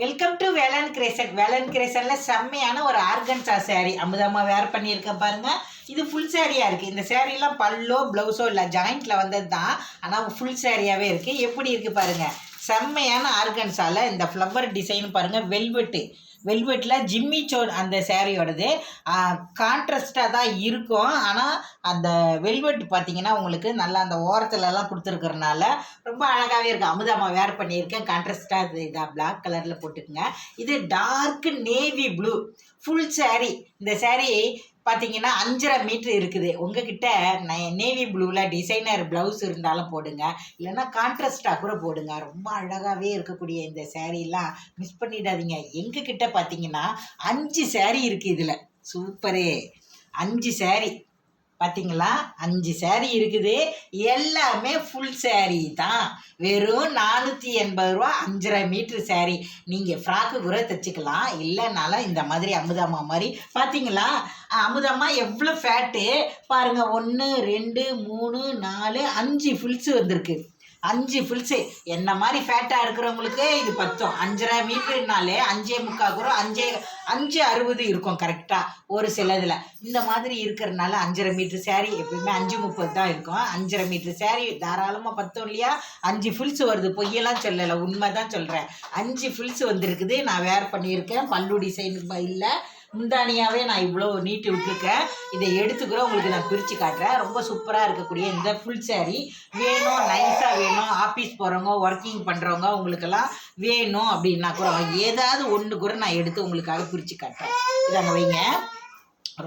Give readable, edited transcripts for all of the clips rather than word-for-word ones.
Welcome to Velan கிரேசன். வேலன் கிரேசன்ல செம்மையான ஒரு ஆர்கன்சா saree அமுதம்மா வேர் பண்ணியிருக்கேன் பாருங்க. இது ஃபுல் சாரியாக இருக்குது. இந்த சேரீலாம் பல்லோ ப்ளவுஸோ இல்லை, ஜாயிண்ட்டில் வந்தது தான். ஆனால் ஃபுல் சாரியாகவே இருக்குது. எப்படி இருக்குது பாருங்கள். செம்மையான ஆர்கன்ஸாவில் இந்த ஃப்ளவர் டிசைன் பாருங்கள். வெல்வெட்டில் ஜிம்மி சோன் அந்த சேரீயோடது கான்ட்ராஸ்டாக தான் இருக்கும். ஆனால் அந்த வெல்வெட் பார்த்தீங்கன்னா உங்களுக்கு நல்லா அந்த ஓரத்துலலாம் கொடுத்துருக்கறனால ரொம்ப அழகாகவே இருக்குது. அமுதம்மா வேர் பண்ணியிருக்கேன். கான்ட்ராஸ்டாக இதாக பிளாக் கலரில் போட்டுக்குங்க. இது dark navy blue full sari. இந்த சேரீ பார்த்தீங்கன்னா 5.5 மீட்ரு இருக்குது. உங்ககிட்ட நேவி ப்ளூவில் டிசைனர் ப்ளவுஸ் இருந்தாலும் போடுங்க, இல்லைன்னா கான்ட்ராஸ்டாக கூட போடுங்க. ரொம்ப அழகாகவே இருக்கக்கூடிய இந்த சேரீலாம் மிஸ் பண்ணிடாதீங்க. எங்ககிட்ட பார்த்தீங்கன்னா 5 சேரீ இருக்குது. இதில் சூப்பரே 5 சேரீ பார்த்தீங்களா, 5 சேரீ இருக்குது. எல்லாமே ஃபுல் சேரீ தான். வெறும் 480 ரூபா 5.5 மீட்ரு சேரீ. நீங்கள் ஃப்ராக்கு கூட தைச்சிக்கலாம். இல்லைனாலும் இந்த மாதிரி அமுதம்மா மாதிரி பார்த்தீங்களா. அமுதம்மா எவ்வளோ ஃபேட்டு பாருங்கள். 1 2 3 4 5 ஃபுல்ஸு வந்திருக்கு. 5 ஃபுல்ஸு. என்ன மாதிரி ஃபேட்டாக இருக்கிறவங்களுக்கு இது பத்தும். 5.5 மீட்டருனாலே 5.75 கூட 5.60 இருக்கும் கரெக்டாக ஒரு சில இதில். இந்த மாதிரி இருக்கிறதுனால 5.5 மீட்ரு சேரீ எப்பவுமே 5.30 தான் இருக்கும். 5.5 மீட்ரு சேரீ தாராளமாக பத்தும் இல்லையா. 5 ஃபுல்ஸு வருது, பொய்யெல்லாம் சொல்லலை, உண்மை தான் சொல்கிறேன். 5 ஃபுல்ஸு வந்திருக்குது. நான் வேர் பண்ணியிருக்கேன். பல்லு டிசைன் இல்லை, முந்தானியாகவே நான் இவ்வளோ நீட்டி விட்டுருக்கேன். இதை எடுத்துக்கூட உங்களுக்கு நான் பிரித்து காட்டுறேன். ரொம்ப சூப்பராக இருக்கக்கூடிய இந்த ஃபுல் சேரீ வேணும், நைஸாக வேணும், ஆஃபீஸ் போகிறவங்க, ஒர்க்கிங் பண்ணுறவங்க உங்களுக்கெல்லாம் வேணும் அப்படின்னா கூட ஏதாவது ஒன்று கூட நான் எடுத்து உங்களுக்காக பிரித்து காட்டுறேன். இதை அங்கே வைங்க.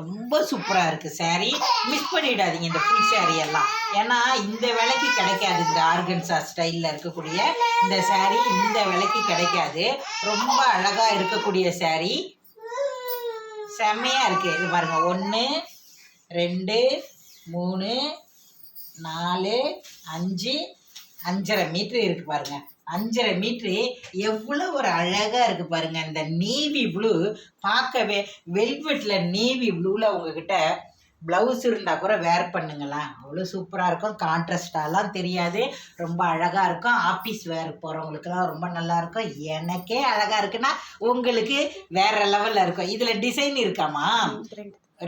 ரொம்ப சூப்பராக இருக்குது சேரீ. மிஸ் பண்ணிடாதீங்க இந்த ஃபுல் சேரீ எல்லாம். ஏன்னா இந்த விலைக்கு கிடைக்காது. இந்த ஆர்கன்சா ஸ்டைலில் இருக்கக்கூடிய இந்த சேரீ இந்த விலைக்கு கிடைக்காது. ரொம்ப அழகாக இருக்கக்கூடிய சேரீ, செம்மையாக இருக்குது. இது பாருங்கள். 1 2 3 4 5 5.5 மீட்ரு இருக்குது பாருங்கள். 5.5 மீட்ரு எவ்வளோ ஒரு அழகாக இருக்குது பாருங்கள். இந்த நேவி ப்ளூ பார்க்கவே வெல்வெட்டில் நேவி ப்ளூவில் உங்ககிட்ட ப்ளவுஸ் இருந்தால் கூட வேர் பண்ணுங்களா, அவ்வளோ சூப்பராக இருக்கும். கான்ட்ராஸ்டாலாம் தெரியாது, ரொம்ப அழகாக இருக்கும். ஆஃபீஸ் வேர் போகிறவங்களுக்குலாம் ரொம்ப நல்லாயிருக்கும். எனக்கே அழகாக இருக்குன்னா உங்களுக்கு வேறு லெவலில் இருக்கும். இதில் டிசைன் இருக்காமா,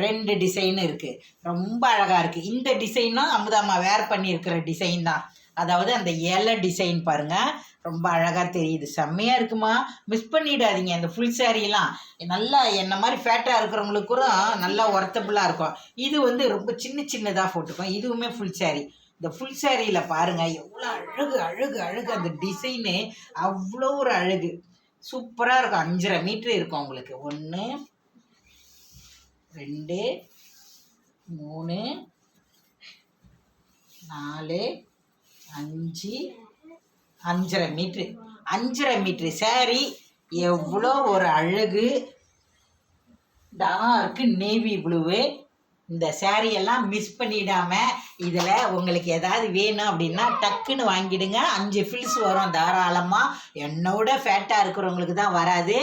2 டிசைன் இருக்குது. ரொம்ப அழகாக இருக்குது. இந்த டிசைனும் அமுதம்மா வேர் பண்ணியிருக்கிற டிசைன் தான். அதாவது அந்த இலை டிசைன் பாருங்கள், ரொம்ப அழகாக தெரியுது. செம்மையாக இருக்குமா. மிஸ் பண்ணிடாதீங்க இந்த ஃபுல் சேரீலாம். நல்லா என்ன மாதிரி ஃபேட்டாக இருக்கிறவங்களுக்கு கூட நல்லா ஒர்த்தபுளாக இருக்கும். இது வந்து ரொம்ப சின்னதாக போட்டுக்கும். இதுவுமே ஃபுல் சேரீ. இந்த ஃபுல் சேரீயில் பாருங்கள் எவ்வளோ அழகு அழகு அழகு. அந்த டிசைனு அவ்வளோ ஒரு அழகு, சூப்பராக இருக்கும். 5.5 மீட்ரு இருக்கும் உங்களுக்கு. 1 2 3 4 5 5.5 மீட்ரு. 5.5 மீட்ரு சேரீ எவ்வளோ ஒரு அழகு. Torque navy blue. இந்த சேரீயெல்லாம் மிஸ் பண்ணிடாமல் இதில் உங்களுக்கு எதாவது வேணும் அப்படின்னா டக்குன்னு வாங்கிடுங்க. 5 ஃபில்ஸ் வரும் தாராளமாக. என்னோட ஃபேட்டாக இருக்கிறவங்களுக்கு தான் வராது.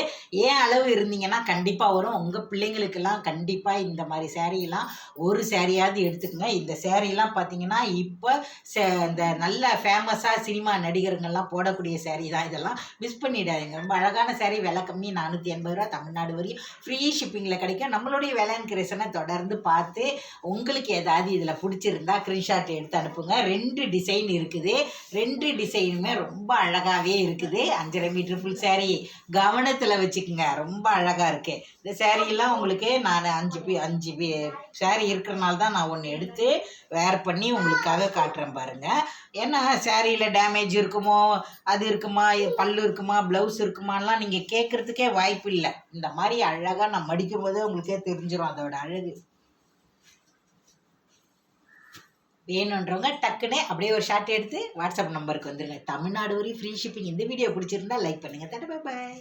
ஏன் அளவு இருந்தீங்கன்னா கண்டிப்பாக வரும். உங்கள் பிள்ளைங்களுக்கெல்லாம் கண்டிப்பாக இந்த மாதிரி சேரீலாம் ஒரு சேரீயாவது எடுத்துக்கோங்க. இந்த சேரீலாம் பார்த்தீங்கன்னா இப்போ இந்த நல்ல ஃபேமஸாக சினிமா நடிகர்கள்லாம் போடக்கூடிய சேரீ தான். இதெல்லாம் மிஸ் பண்ணிடாதீங்க. ரொம்ப அழகான சேரீ, விலை கம்மி, 480 ரூபா. தமிழ்நாடு வரையும் ஃப்ரீ ஷிப்பிங்கில் கிடைக்கும். நம்மளுடைய வேலன் கிரேசனை தொடர்ந்து பார்த்து உங்களுக்கு ஏதாவது இதில் பிடிச்சிருந்தா ஸ்க்ரீன்ஷாட் எடுத்து அனுப்புங்க. 2 டிசைன் இருக்குது. 2 டிசைனுமே ரொம்ப அழகாகவே இருக்குது. 5.5 மீட்ரு ஃபுல் சேரீ கவனத்தில் வச்சுக்கோங்க. ரொம்ப அழகாக இருக்குது இந்த சேரீலாம். உங்களுக்கு நான் 5 சேரீ இருக்கிறனால தான் நான் ஒன்று எடுத்து வேர் பண்ணி உங்களுக்காக காட்டுறேன் பாருங்கள். ஏன்னா சேரீயில் டேமேஜ் இருக்குமோ, அது இருக்குமா, பல்லு இருக்குமா, ப்ளவுஸ் இருக்குமாலாம் நீங்கள் கேட்குறதுக்கே வாய்ப்பு இல்லை. இந்த மாதிரி அழகாக நான் மடிக்கும் போதே உங்களுக்கே தெரிஞ்சிடும் அதோட அழகு. வேணுன்றவங்க டக்குன்னு அப்படியே ஒரு ஷார்ட் எடுத்து வாட்ஸ்அப் நம்பருக்கு வந்துடுங்க. தமிழ்நாடு வரையும் ஃப்ரீ ஷிப்பிங். இந்த வீடியோ பிடிச்சிருந்தா லைக் பண்ணுங்கள். பாய்.